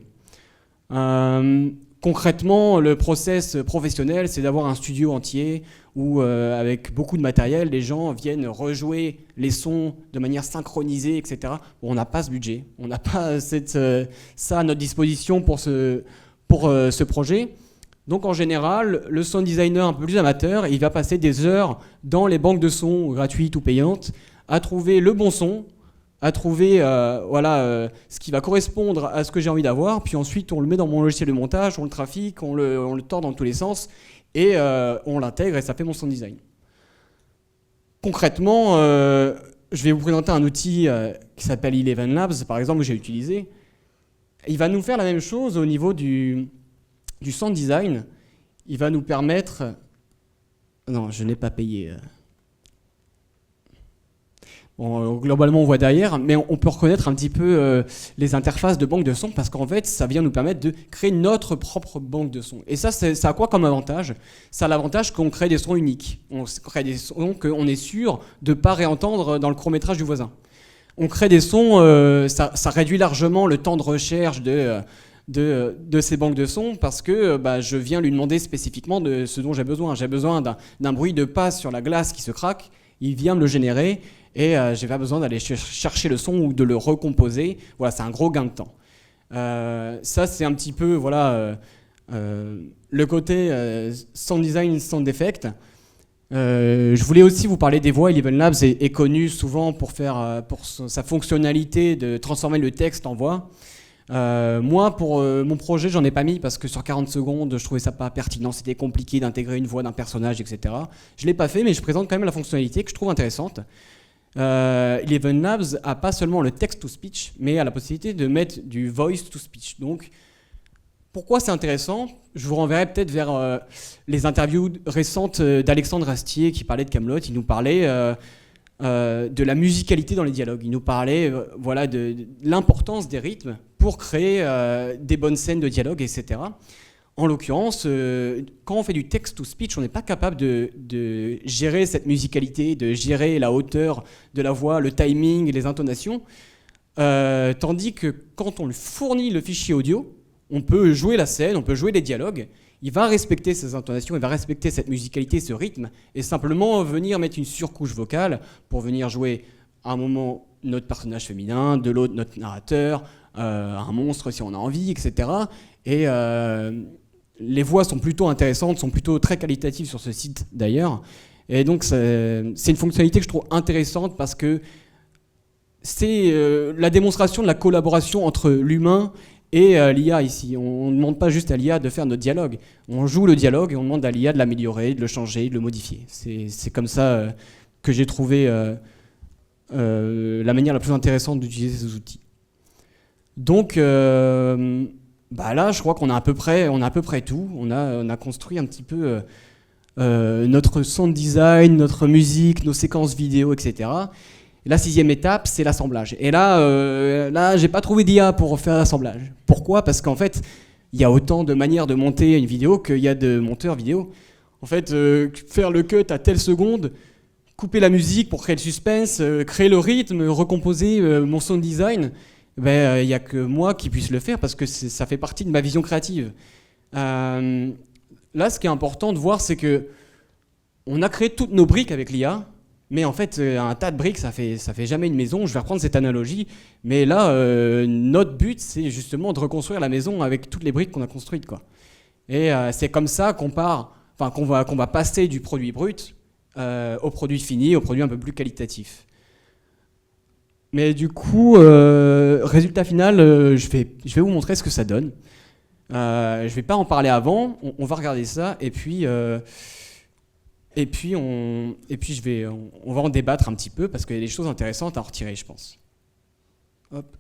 Concrètement, le process professionnel, c'est d'avoir un studio entier où, avec beaucoup de matériel, les gens viennent rejouer les sons de manière synchronisée, etc. Bon, on n'a pas ce budget, on n'a pas ça à notre disposition pour ce projet. Donc en général, le sound designer un peu plus amateur, il va passer des heures dans les banques de sons gratuites ou payantes à trouver le bon son, à trouver ce qui va correspondre à ce que j'ai envie d'avoir, puis ensuite on le met dans mon logiciel de montage, on le trafique, on le tord dans tous les sens, et on l'intègre et ça fait mon sound design. Concrètement, je vais vous présenter un outil qui s'appelle Eleven Labs, par exemple, que j'ai utilisé. Il va nous faire la même chose au niveau du sound design. Il va nous permettre... Non, je n'ai pas payé... Bon, globalement, on voit derrière, mais on peut reconnaître un petit peu les interfaces de banque de sons parce qu'en fait, ça vient nous permettre de créer notre propre banque de sons. Et ça a quoi comme avantage? Ça a l'avantage qu'on crée des sons uniques. On crée des sons qu'on est sûr de ne pas réentendre dans le court-métrage du voisin. On crée des sons, ça réduit largement le temps de recherche de ces banques de sons parce que je viens lui demander spécifiquement de ce dont j'ai besoin. J'ai besoin d'un bruit de passe sur la glace qui se craque, il vient me le générer. Et j'ai pas besoin d'aller chercher le son ou de le recomposer. Voilà, c'est un gros gain de temps. Ça, c'est un petit peu le côté sound design, sound effect. Je voulais aussi vous parler des voix. Eleven Labs est connu souvent pour sa fonctionnalité de transformer le texte en voix. Moi, pour mon projet, j'en ai pas mis parce que sur 40 secondes, je trouvais ça pas pertinent. C'était compliqué d'intégrer une voix d'un personnage, etc. Je l'ai pas fait, mais je présente quand même la fonctionnalité que je trouve intéressante. Eleven Labs a pas seulement le text-to-speech, mais a la possibilité de mettre du voice-to-speech. Donc, pourquoi c'est intéressant? Je vous renverrai peut-être vers les interviews récentes d'Alexandre Astier qui parlait de Kaamelott. Il nous parlait de la musicalité dans les dialogues. Il nous parlait de l'importance des rythmes pour créer des bonnes scènes de dialogue, etc. En l'occurrence, quand on fait du text-to-speech, on n'est pas capable de gérer cette musicalité, de gérer la hauteur de la voix, le timing, les intonations. Tandis que quand on lui fournit le fichier audio, on peut jouer la scène, on peut jouer les dialogues. Il va respecter ces intonations, il va respecter cette musicalité, ce rythme, et simplement venir mettre une surcouche vocale pour venir jouer à un moment notre personnage féminin, de l'autre notre narrateur, un monstre si on a envie, etc. Et les voix sont plutôt intéressantes, sont plutôt très qualitatives sur ce site d'ailleurs. Et donc c'est une fonctionnalité que je trouve intéressante parce que c'est la démonstration de la collaboration entre l'humain et l'IA ici. On ne demande pas juste à l'IA de faire notre dialogue. On joue le dialogue et on demande à l'IA de l'améliorer, de le changer, de le modifier. C'est comme ça que j'ai trouvé la manière la plus intéressante d'utiliser ces outils. Donc là, je crois qu'on a à peu près tout. On a construit un petit peu notre sound design, notre musique, nos séquences vidéo, etc. La 6e étape, c'est l'assemblage. Et là, j'ai pas trouvé d'IA pour faire l'assemblage. Pourquoi? Parce qu'en fait, il y a autant de manières de monter une vidéo qu'il y a de monteurs vidéo. En fait, faire le cut à telle seconde, couper la musique pour créer le suspense, créer le rythme, recomposer mon sound design, il n'y a que moi qui puisse le faire parce que ça fait partie de ma vision créative. Là, ce qui est important de voir, c'est que on a créé toutes nos briques avec l'IA, mais en fait, un tas de briques, ça fait jamais une maison. Je vais reprendre cette analogie, mais là, notre but, c'est justement de reconstruire la maison avec toutes les briques qu'on a construites, quoi. Et c'est comme ça qu'on va passer du produit brut au produit fini, au produit un peu plus qualitatif. Mais du coup, résultat final, je vais vous montrer ce que ça donne. Je vais pas en parler avant, on va regarder ça, et puis on va en débattre un petit peu, parce qu'il y a des choses intéressantes à en retirer, je pense. Hop.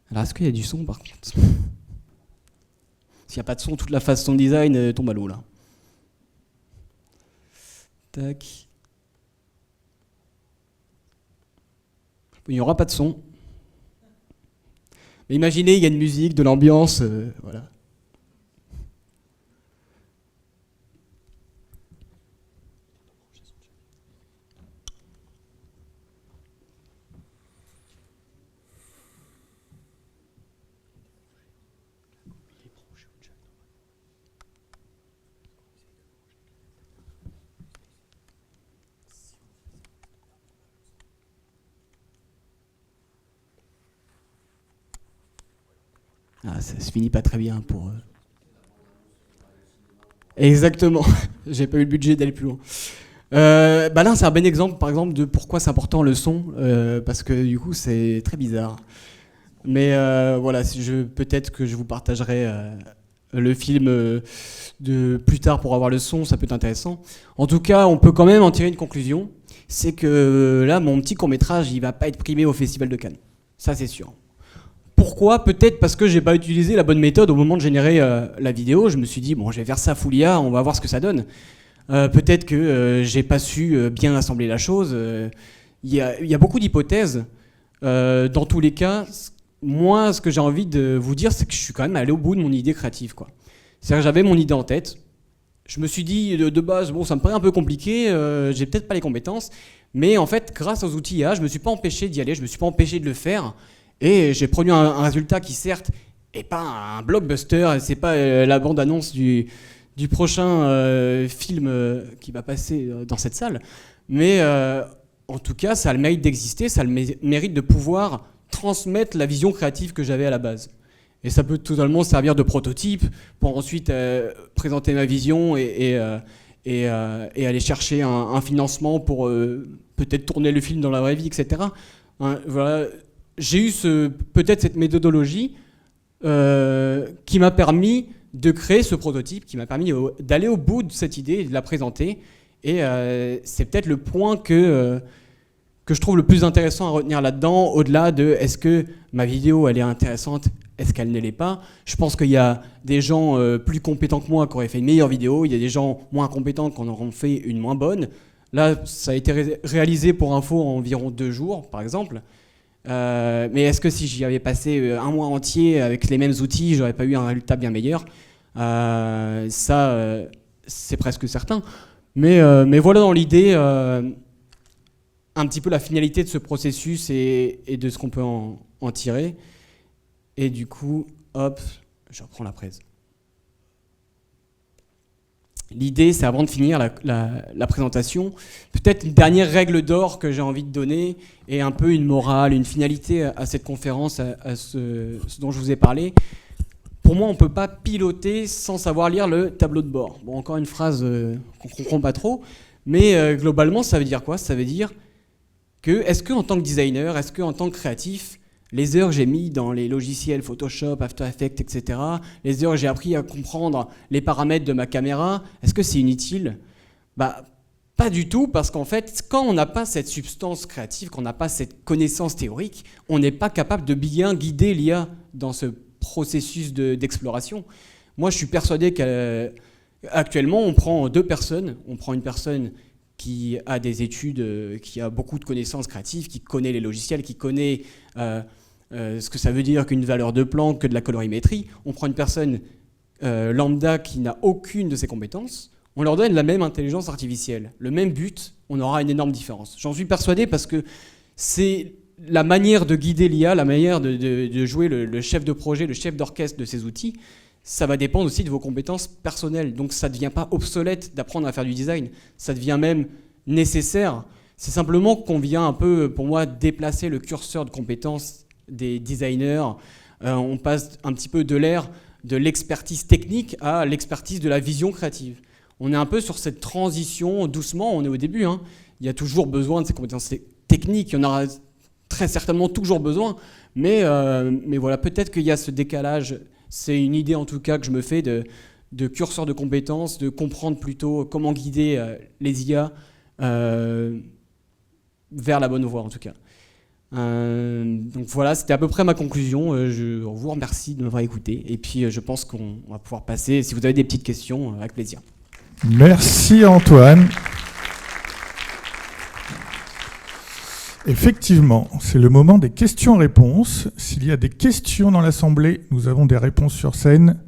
Alors, est-ce qu'il y a du son, par contre? S'il n'y a pas de son, toute la phase son design tombe à l'eau, là. Tac. il n'y aura pas de son. Mais imaginez, il y a une musique, de l'ambiance, voilà. Ah, ça se finit pas très bien pour eux. Exactement. J'ai pas eu le budget d'aller plus loin. Là, c'est un bon exemple, par exemple, de pourquoi c'est important le son, parce que du coup, c'est très bizarre. Mais voilà, peut-être que je vous partagerai le film de plus tard pour avoir le son, ça peut être intéressant. En tout cas, on peut quand même en tirer une conclusion, c'est que là, mon petit court-métrage, il va pas être primé au Festival de Cannes. Ça, c'est sûr. Pourquoi ? Peut-être parce que j'ai pas utilisé la bonne méthode au moment de générer la vidéo. Je me suis dit, bon, je vais faire ça full IA, on va voir ce que ça donne. Peut-être que j'ai pas su bien assembler la chose. Il y a beaucoup d'hypothèses. Dans tous les cas, moi, ce que j'ai envie de vous dire, c'est que je suis quand même allé au bout de mon idée créative, quoi. C'est-à-dire que j'avais mon idée en tête. Je me suis dit, de base, bon, ça me paraît un peu compliqué, j'ai peut-être pas les compétences. Mais en fait, grâce aux outils IA, je me suis pas empêché d'y aller, je me suis pas empêché de le faire. Et j'ai produit un résultat qui, certes, n'est pas un blockbuster, c'est pas la bande-annonce du prochain film qui va passer dans cette salle. Mais en tout cas, ça a le mérite d'exister, ça a le mérite de pouvoir transmettre la vision créative que j'avais à la base. Et ça peut totalement servir de prototype pour ensuite présenter ma vision et aller chercher un financement pour peut-être tourner le film dans la vraie vie, etc. Voilà. J'ai eu peut-être cette méthodologie qui m'a permis de créer ce prototype, qui m'a permis d'aller au bout de cette idée et de la présenter. Et c'est peut-être le point que je trouve le plus intéressant à retenir là-dedans, au-delà de est-ce que ma vidéo elle est intéressante, est-ce qu'elle ne l'est pas. Je pense qu'il y a des gens plus compétents que moi qui auraient fait une meilleure vidéo, il y a des gens moins compétents qui en auront fait une moins bonne. Là, ça a été réalisé pour info en environ 2 jours, par exemple. Mais est-ce que si j'y avais passé un mois entier avec les mêmes outils, j'aurais pas eu un résultat bien meilleur ? C'est presque certain. Mais voilà dans l'idée un petit peu la finalité de ce processus et de ce qu'on peut en tirer. Et du coup, hop, je reprends la presse. L'idée, c'est avant de finir la présentation, peut-être une dernière règle d'or que j'ai envie de donner et un peu une morale, une finalité à cette conférence, à ce dont je vous ai parlé. Pour moi, on ne peut pas piloter sans savoir lire le tableau de bord. Bon, encore une phrase qu'on ne comprend pas trop, mais globalement, ça veut dire quoi ? Ça veut dire que, est-ce qu'en tant que designer, est-ce qu'en tant que créatif, les heures que j'ai mis dans les logiciels Photoshop, After Effects, etc., les heures que j'ai appris à comprendre les paramètres de ma caméra, est-ce que c'est inutile ? Pas du tout, parce qu'en fait, quand on n'a pas cette substance créative, quand on n'a pas cette connaissance théorique, on n'est pas capable de bien guider l'IA dans ce processus d'exploration. Moi, je suis persuadé qu'actuellement, on prend 2 personnes. On prend une personne qui a des études, qui a beaucoup de connaissances créatives, qui connaît les logiciels, qui connaît ce que ça veut dire qu'une valeur de Planck, que de la colorimétrie. On prend une personne lambda qui n'a aucune de ces compétences. On leur donne la même intelligence artificielle, le même but, on aura une énorme différence. J'en suis persuadé parce que c'est la manière de guider l'IA, la manière de jouer le chef de projet, le chef d'orchestre de ces outils, ça va dépendre aussi de vos compétences personnelles. Donc ça ne devient pas obsolète d'apprendre à faire du design, ça devient même nécessaire. C'est simplement qu'on vient un peu, pour moi, déplacer le curseur de compétences des designers. On passe un petit peu de l'ère de l'expertise technique à l'expertise de la vision créative. On est un peu sur cette transition, doucement, on est au début. Il y a toujours besoin de ces compétences techniques, il y en aura très certainement toujours besoin, mais voilà, peut-être qu'il y a ce décalage. C'est une idée en tout cas que je me fais de curseur de compétences, de comprendre plutôt comment guider les IA vers la bonne voie en tout cas. Donc voilà, c'était à peu près ma conclusion. Je vous remercie de m'avoir écouté et puis je pense qu'on va pouvoir passer, si vous avez des petites questions, avec plaisir. Merci Antoine. Effectivement, c'est le moment des questions-réponses. S'il y a des questions dans l'Assemblée, nous avons des réponses sur scène.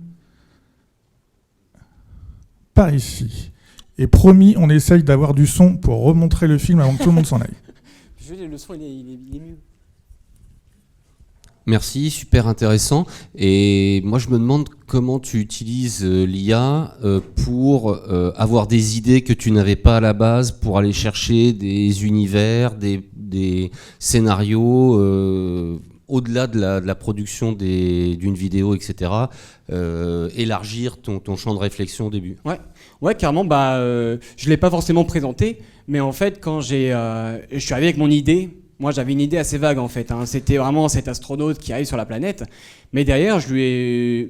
Par ici. Et promis, on essaye d'avoir du son pour remontrer le film avant que tout le monde s'en aille. Le son, il est mieux. Merci, super intéressant. Et moi, je me demande comment tu utilises l'IA pour avoir des idées que tu n'avais pas à la base, pour aller chercher des univers, des scénarios, au-delà de la production d'une vidéo, etc. Élargir ton champ de réflexion au début. Ouais, carrément. Je l'ai pas forcément présenté, mais en fait, quand je suis arrivé avec mon idée. Moi, j'avais une idée assez vague, en fait. C'était vraiment cet astronaute qui arrive sur la planète. Mais derrière, j'ai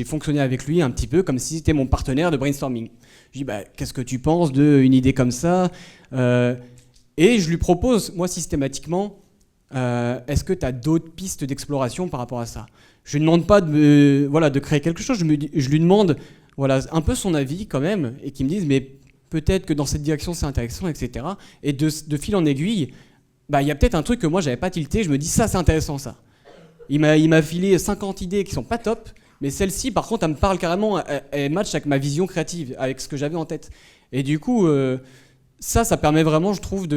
fonctionné avec lui un petit peu comme si c'était mon partenaire de brainstorming. Je lui dis, qu'est-ce que tu penses d'une idée comme ça Et je lui propose, moi, systématiquement, est-ce que tu as d'autres pistes d'exploration par rapport à ça? Je ne lui demande pas de créer quelque chose. Je lui demande un peu son avis, quand même, et qu'il me dise, mais peut-être que dans cette direction, c'est intéressant, etc. Et de fil en aiguille, il y a peut-être un truc que moi j'avais pas tilté, je me dis ça c'est intéressant ça. Il m'a filé 50 idées qui sont pas top, mais celle-ci par contre elle me parle carrément, elle match avec ma vision créative, avec ce que j'avais en tête. Et du coup ça permet vraiment je trouve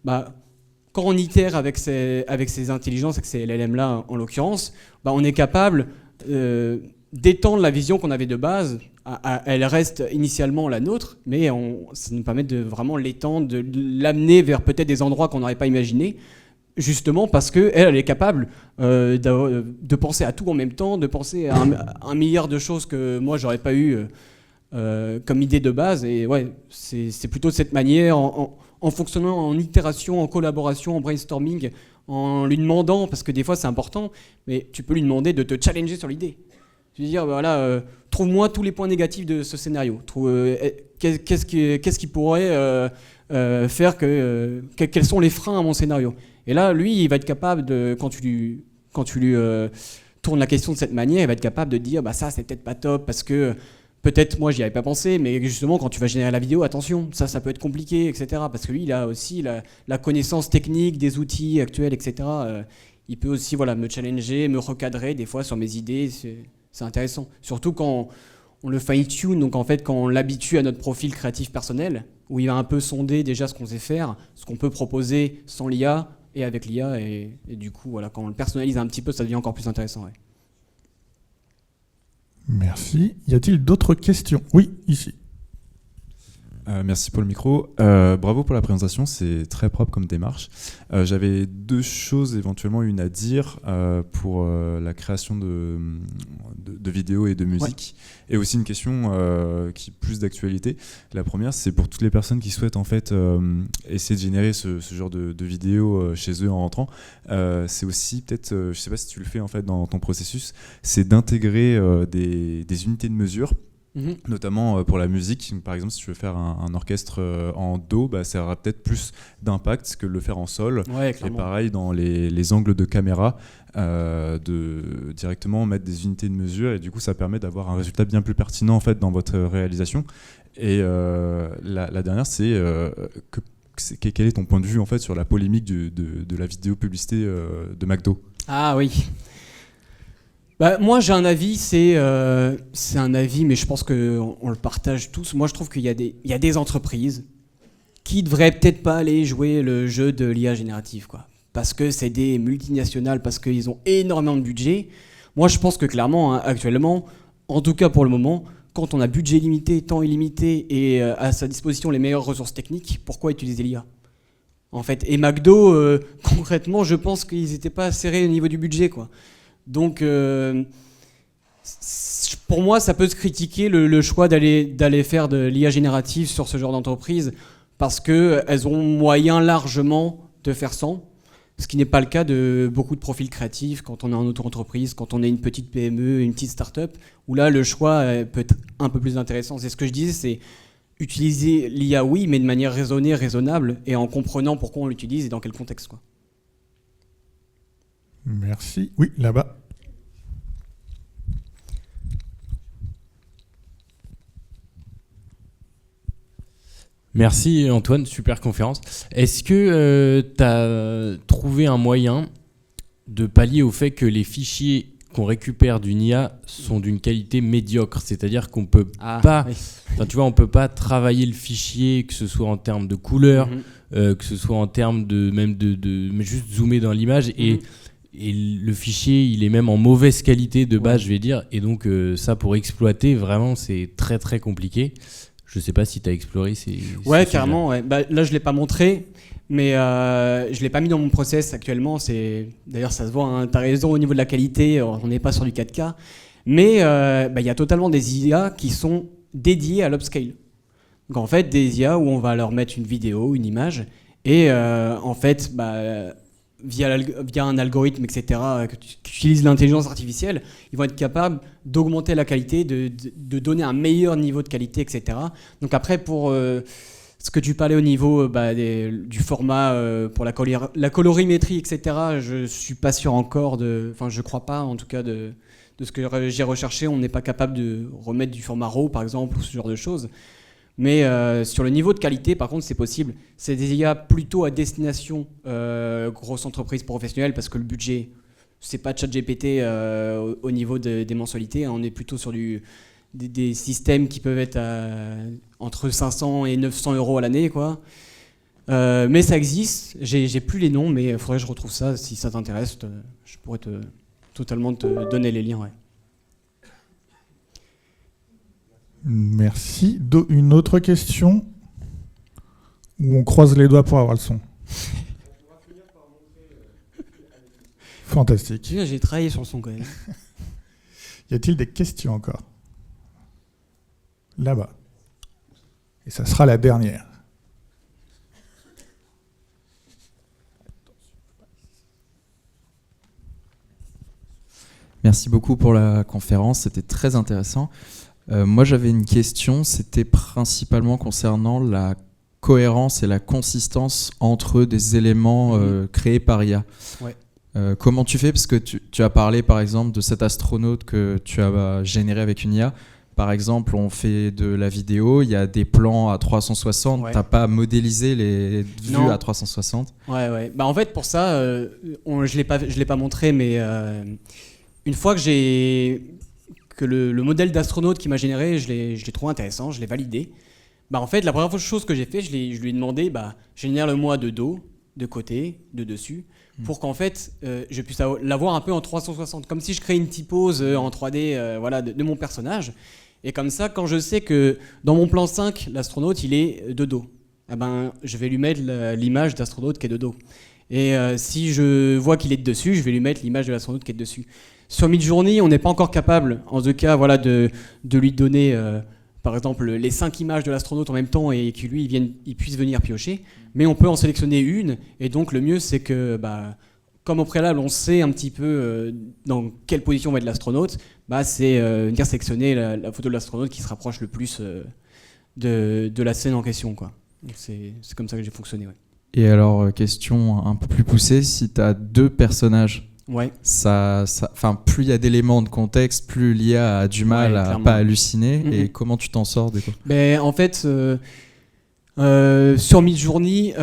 quand on itère avec ces intelligences, avec ces LLM là en l'occurrence, on est capable d'étendre la vision qu'on avait de base. Elle reste initialement la nôtre, mais ça nous permet de vraiment l'étendre, de l'amener vers peut-être des endroits qu'on n'aurait pas imaginés, justement parce qu'elle est capable de penser à tout en même temps, de penser à un milliard de choses que moi j'aurais pas eu comme idée de base. Et ouais, c'est plutôt de cette manière, en fonctionnant en itération, en collaboration, en brainstorming, en lui demandant, parce que des fois c'est important, mais tu peux lui demander de te challenger sur l'idée. Tu veux dire, trouve-moi tous les points négatifs de ce scénario. Qu'est-ce qui pourrait faire quels sont les freins à mon scénario? Et là, lui, il va être capable quand tu lui tournes la question de cette manière, il va être capable de dire, ça, c'est peut-être pas top parce que peut-être moi, j'y avais pas pensé, mais justement, quand tu vas générer la vidéo, attention, ça peut être compliqué, etc. Parce que lui, il a aussi la connaissance technique des outils actuels, etc. Il peut aussi me challenger, me recadrer des fois sur mes idées. C'est intéressant, surtout quand on le fine-tune, donc en fait quand on l'habitue à notre profil créatif personnel, où il va un peu sonder déjà ce qu'on sait faire, ce qu'on peut proposer sans l'IA et avec l'IA, et du coup quand on le personnalise un petit peu, ça devient encore plus intéressant. Ouais. Merci. Y a-t-il d'autres questions? Oui, ici. Merci pour le micro. Bravo pour la présentation, c'est très propre comme démarche. J'avais deux choses, éventuellement une à dire pour la création de vidéos et de musique, et aussi une question qui est plus d'actualité. La première, c'est pour toutes les personnes qui souhaitent en fait essayer de générer ce genre de vidéos chez eux en rentrant. C'est aussi peut-être, je sais pas si tu le fais en fait dans ton processus, c'est d'intégrer des unités de mesure. Notamment pour la musique, par exemple, si tu veux faire un orchestre en do, ça aura peut-être plus d'impact que de le faire en sol. Ouais, et pareil dans les angles de caméra, de directement mettre des unités de mesure, et du coup ça permet d'avoir un résultat bien plus pertinent en fait dans votre réalisation. Et la dernière, c'est quel est ton point de vue en fait sur la polémique de la vidéo publicité de McDo? Ah oui. Moi j'ai un avis, c'est un avis, mais je pense qu'on le partage tous. Moi je trouve qu'il y a des entreprises qui devraient peut-être pas aller jouer le jeu de l'IA générative, quoi. Parce que c'est des multinationales, parce qu'ils ont énormément de budget. Moi je pense que clairement, actuellement, en tout cas pour le moment, quand on a budget limité, temps illimité et à sa disposition les meilleures ressources techniques, pourquoi utiliser l'IA en fait? Et McDo, concrètement, je pense qu'ils n'étaient pas serrés au niveau du budget, quoi. Donc, pour moi, ça peut se critiquer le choix d'aller faire de l'IA générative sur ce genre d'entreprise parce qu'elles ont moyen largement de faire sans, ce qui n'est pas le cas de beaucoup de profils créatifs quand on est en auto-entreprise, quand on est une petite PME, une petite start-up, où là, le choix peut être un peu plus intéressant. C'est ce que je disais, c'est utiliser l'IA, oui, mais de manière raisonnée, raisonnable, et en comprenant pourquoi on l'utilise et dans quel contexte, quoi. Merci. Oui, là-bas. Merci Antoine, super conférence. Est-ce que tu as trouvé un moyen de pallier au fait que les fichiers qu'on récupère d'une IA sont d'une qualité médiocre, c'est-à-dire qu'on peut pas, enfin, tu vois, on peut pas travailler le fichier, que ce soit en termes de couleur, que ce soit en termes de mais juste zoomer dans l'image et le fichier il est même en mauvaise qualité de base, je vais dire, et donc ça pour exploiter vraiment c'est très très compliqué. Je sais pas si tu as exploré ces carrément. Ouais. Bah, là je l'ai pas montré. Mais je l'ai pas mis dans mon process actuellement. D'ailleurs, ça se voit. Hein, tu as raison au niveau de la qualité. On n'est pas sur du 4K. Mais il y a totalement des IA qui sont dédiées à l'upscale. Donc en fait, des IA où on va leur mettre une vidéo, une image, et en fait, via un algorithme, etc., qui utilise l'intelligence artificielle, ils vont être capables d'augmenter la qualité, de donner un meilleur niveau de qualité, etc. Donc après, pour ce que tu parlais au niveau du format pour la colorimétrie, etc., je suis pas sûr encore je crois pas en tout cas de ce que j'ai recherché. On n'est pas capable de remettre du format RAW par exemple ou ce genre de choses. Mais sur le niveau de qualité, par contre, c'est possible. C'est des IA plutôt à destination grosses entreprises professionnelles parce que le budget, c'est pas ChatGPT au niveau des mensualités. Hein, on est plutôt sur des systèmes qui peuvent être entre 500 et 900 euros à l'année, quoi. Mais ça existe. J'ai plus les noms, mais il faudrait que je retrouve ça. Si ça t'intéresse, je pourrais totalement te donner les liens. Ouais. Merci. Une autre question où on croise les doigts pour avoir le son. Fantastique. J'ai travaillé sur le son quand même. Y a-t-il des questions encore ? Là-bas. Et ça sera la dernière. Merci beaucoup pour la conférence, c'était très intéressant. Moi j'avais une question, c'était principalement concernant la cohérence et la consistance entre des éléments créés par IA. Ouais. Comment tu fais ? Parce que tu as parlé par exemple de cet astronaute que tu as généré avec une IA. Par exemple, on fait de la vidéo, il y a des plans à 360, tu n'as pas modélisé les vues à 360 ? Ouais. En fait, pour ça, je l'ai pas montré, mais une fois que le modèle d'astronaute qui m'a généré, je l'ai trouvé intéressant, je l'ai validé. En fait, la première chose que j'ai fait, je lui ai demandé, génère-le-moi de dos, de côté, de dessus, pour qu'en fait, je puisse l'avoir un peu en 360, comme si je créais une typose en 3D de mon personnage. Et comme ça, quand je sais que dans mon plan 5, l'astronaute, il est de dos, je vais lui mettre l'image d'astronaute qui est de dos. Et si je vois qu'il est de dessus, je vais lui mettre l'image de l'astronaute qui est de dessus. Sur Midjourney, on n'est pas encore capable, en tout cas, de lui donner, par exemple, les 5 images de l'astronaute en même temps et que lui, il puisse venir piocher. Mais on peut en sélectionner une. Et donc, le mieux, c'est que, comme au préalable, on sait un petit peu dans quelle position va être l'astronaute, c'est venir sélectionner la photo de l'astronaute qui se rapproche le plus de la scène en question, quoi. Donc, c'est comme ça que j'ai fonctionné, ouais. Et alors, question un peu plus poussée, si tu as 2 personnages, ouais. Plus il y a d'éléments de contexte, plus l'IA a du mal à pas halluciner. Et comment tu t'en sors du coup ? En fait, sur Midjourney,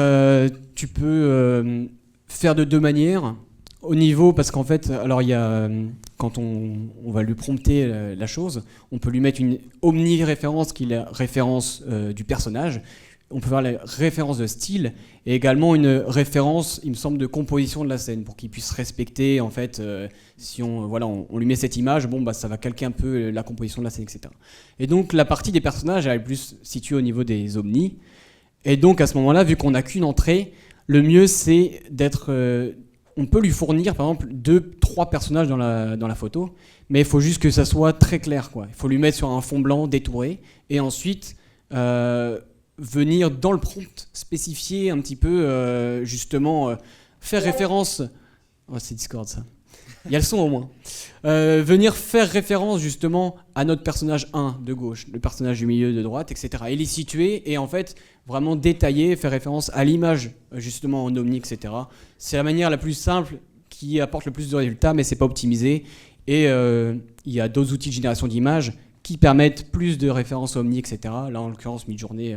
tu peux faire de 2 manières. Au niveau, parce qu'en fait, alors il y a, quand on va lui prompter la chose, on peut lui mettre une omni-référence qui est la référence du personnage. On peut faire la référence de style et également une référence, il me semble, de composition de la scène pour qu'il puisse respecter, en fait, si on lui met cette image, ça va calquer un peu la composition de la scène, etc. Et donc la partie des personnages, elle est plus située au niveau des omnis. Et donc à ce moment-là, vu qu'on n'a qu'une entrée, le mieux c'est d'être... on peut lui fournir par exemple 2-3 personnages dans la photo, mais il faut juste que ça soit très clair, quoi. Il faut lui mettre sur un fond blanc détouré et ensuite... venir dans le prompt spécifier un petit peu, faire référence... Oh, c'est Discord, ça. Il y a le son au moins. Venir faire référence justement à notre personnage 1 de gauche, le personnage du milieu de droite, etc. Et les situer et en fait vraiment détailler, faire référence à l'image justement en omni, etc. C'est la manière la plus simple qui apporte le plus de résultats, mais c'est pas optimisé. Et il y a d'autres outils de génération d'images qui permettent plus de références omni, etc. Là, en l'occurrence, Midjourney,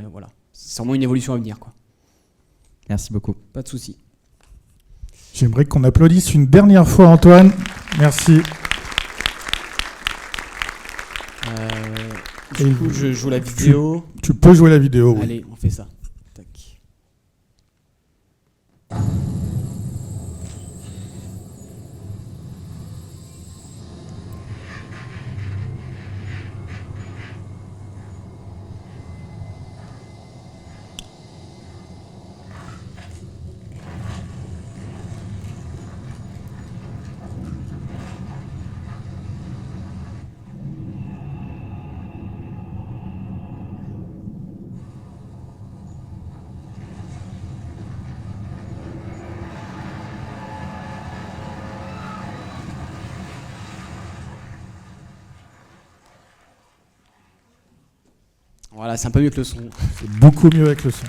c'est sûrement une évolution à venir, quoi. Merci beaucoup. Pas de souci. J'aimerais qu'on applaudisse une dernière fois Antoine. Merci. Du coup, je joue la vidéo. Tu peux jouer la vidéo, oui. Allez, on fait ça. Tac. Voilà, c'est un peu mieux que le son. C'est beaucoup mieux avec le son.